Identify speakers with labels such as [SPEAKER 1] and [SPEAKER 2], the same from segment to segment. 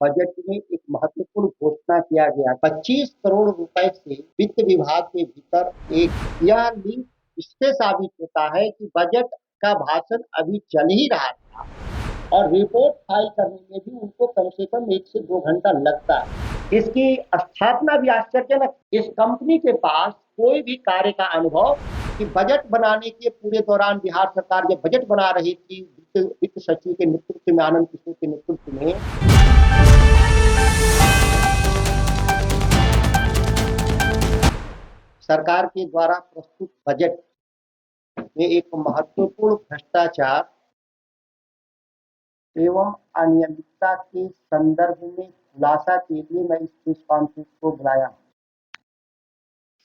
[SPEAKER 1] Budget में एक महत्वपूर्ण घोषणा किया गया 25 करोड़ रुपए से वित्त विभाग के भीतर एक यह लिंक इससे साबित होता है कि बजट का भाषण अभी चल ही रहा था और रिपोर्ट फाइल करने में भी उनको कम से कम 1 से 2 घंटा लगता है। इसकी स्थापना भी आश्चर्यजनक। इस कंपनी के पास कोई भी कार्य का अनुभव कि बजट बनाने के पूरे दौरान बिहार सरकार जब बजट बना रही थी वित्त सचिव के नेतृत्व में, आनंद किशोर के नेतृत्व में, सरकार के द्वारा प्रस्तुत बजट में एक महत्वपूर्ण भ्रष्टाचार एवं अनियमितता के संदर्भ में खुलासा के लिए मैं इस प्रेस कॉन्फ्रेंस को बुलाया हूं।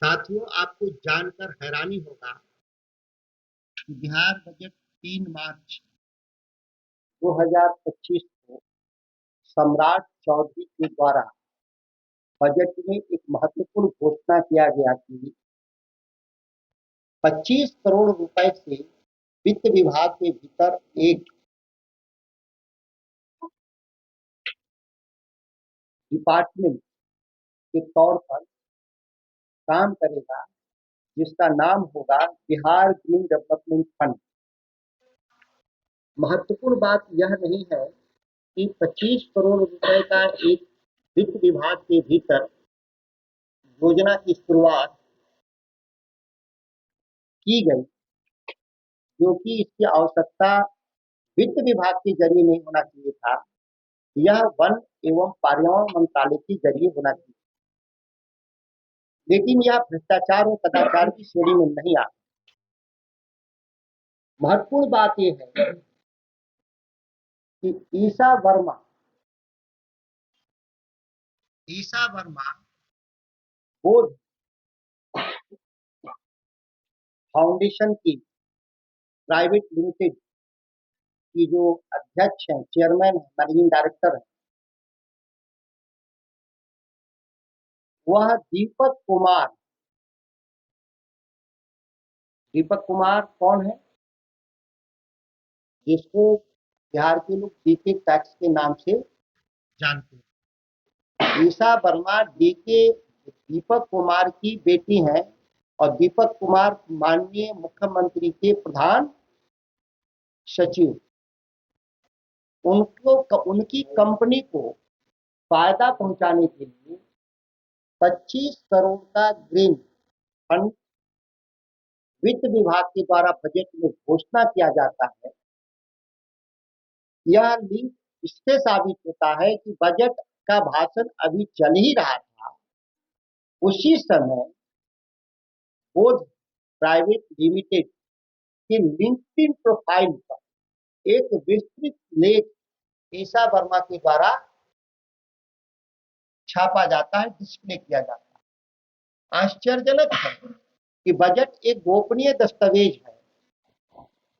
[SPEAKER 1] साथियों, आपको जानकर हैरानी होगा कि बिहार बजट 3 मार्च 2025 को सम्राट चौधरी के द्वारा बजट में एक महत्वपूर्ण घोषणा किया गया कि 25 करोड़ रुपए से वित्त विभाग के भीतर एक डिपार्टमेंट के तौर पर काम करेगा जिसका नाम होगा बिहार ग्रीन डेवलपमेंट फंड। महत्वपूर्ण बात यह नहीं है कि 25 करोड़ रुपए का एक वित्त विभाग के भीतर योजना की शुरुआत की गई, जो कि इसकी आवश्यकता वित्त विभाग के जरिए नहीं होना चाहिए था, यह वन एवं पर्यावरण मंत्रालय के जरिए होना चाहिए। लेकिन यह भ्रष्टाचार और कदाचार की श्रेणी में नहीं आता। महत्वपूर्ण बात यह है कि ईसा वर्मा बोध फाउंडेशन की प्राइवेट लिमिटेड की जो अध्यक्ष हैं, चेयरमैन है, मैनेजिंग डायरेक्टर है, वह दीपक कुमार कौन है, जिसको बिहार के लोग डीके टैक्स के नाम से जानते हैं। ईसा वर्मा दीपक कुमार की बेटी हैं और दीपक कुमार माननीय मुख्यमंत्री के प्रधान सचिव। उनकी कंपनी को फायदा पहुंचाने के लिए 25 करोड़ का ग्रीन फंड वित्त विभाग के द्वारा बजट में घोषणा किया जाता है। यह लिंक इससे साबित होता है कि बजट का भाषण अभी चल ही रहा था। उसी समय बोध प्राइवेट लिमिटेड के लिंक्डइन प्रोफाइल पर एक विस्तृत लेख ईसा वर्मा के द्वारा छापा जाता है, डिस्प्ले किया जाता है। आश्चर्यजनक है कि बजट एक गोपनीय दस्तावेज है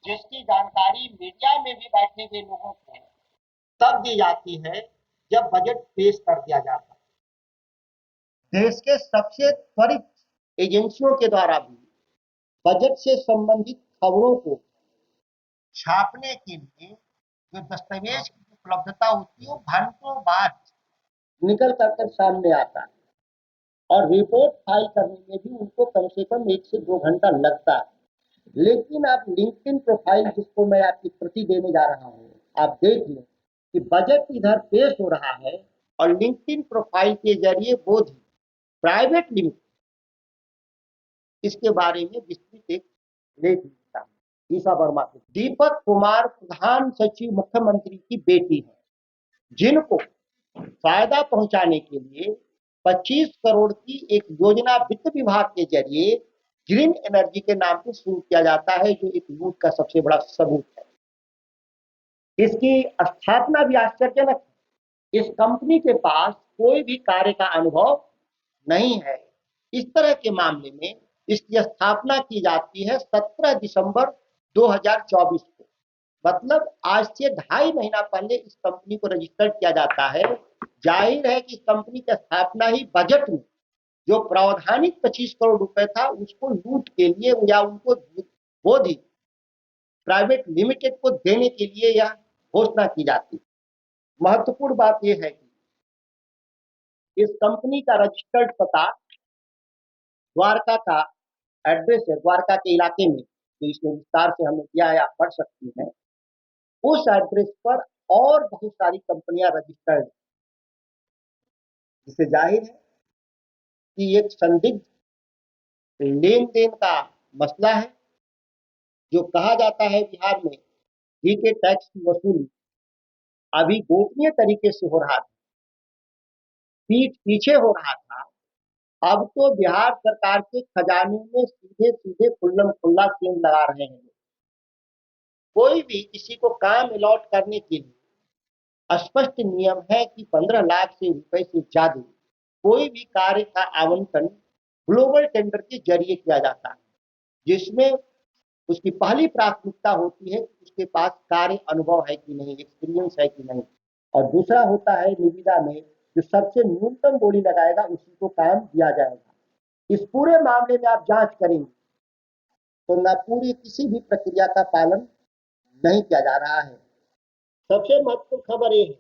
[SPEAKER 1] जिसकी जानकारी मीडिया में भी बैठे हुए लोगों को तब दी जाती है जब बजट पेश कर दिया जाता है। देश के सबसे त्वरित एजेंसियों के द्वारा भी बजट से संबंधित खबरों को छापने के लिए जो दस्तावेज की उपलब्धता होती है, वो घंटों बाद निकल कर सामने आता है और रिपोर्ट फाइल करने में भी उनको कम से कम 1 से 2 घंटा लगता है। लेकिन आप लिंक्डइन प्रोफाइल, जिसको मैं आपकी प्रति देने जा रहा हूँ, आप देख लें कि बजट इधर पेश हो रहा है और लिंक्डइन प्रोफाइल के जरिए बोध प्राइवेट लिमिटेड इसके बारे में विस्तृत एक लेख लिखता है। ईसा वर्मा के दीपक कुमार प्रधान सचिव मुख्यमंत्री की बेटी है, जिनको फायदा पहुंचाने के लिए 25 करोड़ की एक योजना वित्त विभाग के जरिए ग्रीन एनर्जी के नाम से शुरू किया जाता है, जो एक लूट का सबसे बड़ा सबूत है। इसकी स्थापना भी आश्चर्यजनक है। इस कंपनी के पास कोई भी कार्य का अनुभव नहीं है। इस तरह के मामले में इसकी स्थापना की जाती है 17 दिसंबर 2024 को। मतलब आज से 2.5 महीना पहले इस कंपनी को रजिस्टर्ड किया जाता है। जाहिर है कि इस कंपनी की स्थापना ही बजट में जो प्रावधानिक 25 करोड़ रुपए था उसको लूट के लिए या उनको बोध प्राइवेट लिमिटेड को देने के लिए यह घोषणा की जाती है। महत्वपूर्ण बात यह है कि इस कंपनी का रजिस्टर्ड पता द्वारका का एड्रेस है, द्वारका के इलाके में, जो इसमें विस्तार से हमने किया है, आप पढ़ सकती हैं। उस एड्रेस पर और बहुत सारी कंपनियां रजिस्टर्ड, जिससे जाहिर है कि एक संदिग्ध लेन देन का मसला है। जो कहा जाता है बिहार में जी के टैक्स की वसूली अभी गोपनीय तरीके से हो रहा था, पीठ पीछे हो रहा था, अब तो बिहार सरकार के खजाने में सीधे सीधे खुल्लम खुल्ला सेंध लगा रहे हैं। कोई भी किसी को काम अलॉट करने के लिए स्पष्ट नियम है कि 15 लाख से रुपए से ज्यादा कोई भी कार्य का आवंटन ग्लोबल टेंडर के जरिए किया जाता है, जिसमें उसकी पहली प्राथमिकता होती है कि उसके पास कार्य अनुभव है कि नहीं, एक्सपीरियंस है कि नहीं, और दूसरा होता है निविदा में जो सबसे न्यूनतम बोली लगाएगा उसी को काम दिया जाएगा। इस पूरे मामले में आप जांच करेंगे तो न पूरी किसी भी प्रक्रिया का पालन नहीं किया जा रहा है। सबसे महत्वपूर्ण खबर यह है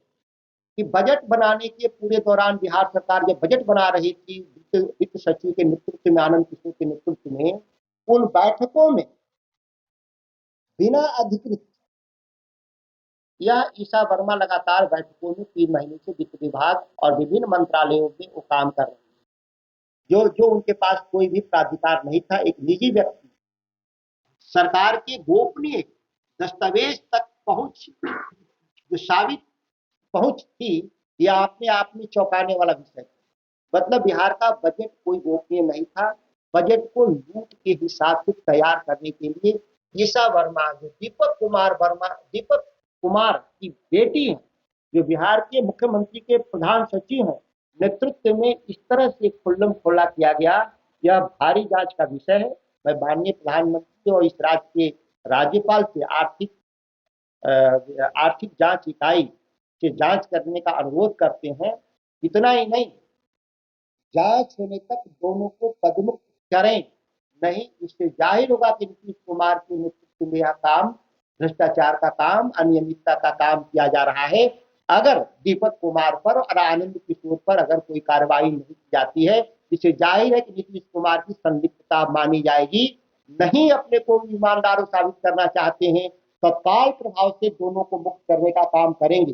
[SPEAKER 1] कि बजट बनाने के पूरे दौरान बिहार सरकार जब बजट बना रही थी, वित्त सचिव के नेतृत्व में, आनंद किशोर के नेतृत्व में, उन बैठकों में बिना अधिकृत यह ईशा वर्मा लगातार बैठकों में 3 महीने से वित्त विभाग और विभिन्न मंत्रालयों में वो काम कर रहे हैं, जो जो उनके पास कोई भी प्राधिकार नहीं था। एक निजी व्यक्ति सरकार के गोपनीय दस्तावेज तक पहुंच, जो साबित पहुंच थी, यह अपने आप में चौंकाने वाला विषय। मतलब बिहार का बजट कोई गोपनीय नहीं था। बजट को लूट के हिसाब से तैयार करने के लिए ईशा वर्मा, जो दीपक कुमार वर्मा, दीपक कुमार की बेटी है, जो बिहार के मुख्यमंत्री के प्रधान सचिव हैं, नेतृत्व में इस तरह से खुल्लम खुल्ला किया गया, यह भारी जांच का विषय है। मैं माननीय प्रधानमंत्री और इस राज्य के राज्यपाल से आर्थिक जांच इकाई से जांच करने का अनुरोध करते हैं। इतना ही नहीं, जांच होने तक दोनों को पदमुक्त करें, नहीं इससे जाहिर होगा कि नीतीश कुमार के नेतृत्व में यह काम, भ्रष्टाचार का काम, अनियमितता का काम किया जा रहा है। अगर दीपक कुमार पर और आनंद किशोर पर अगर कोई कार्रवाई नहीं की जाती है, इससे जाहिर है कि नीतीश कुमार की संदिग्धता मानी जाएगी। नहीं अपने को ईमानदार साबित करना चाहते हैं, तत्काल प्रभाव से दोनों को मुक्त करने का काम करेंगे।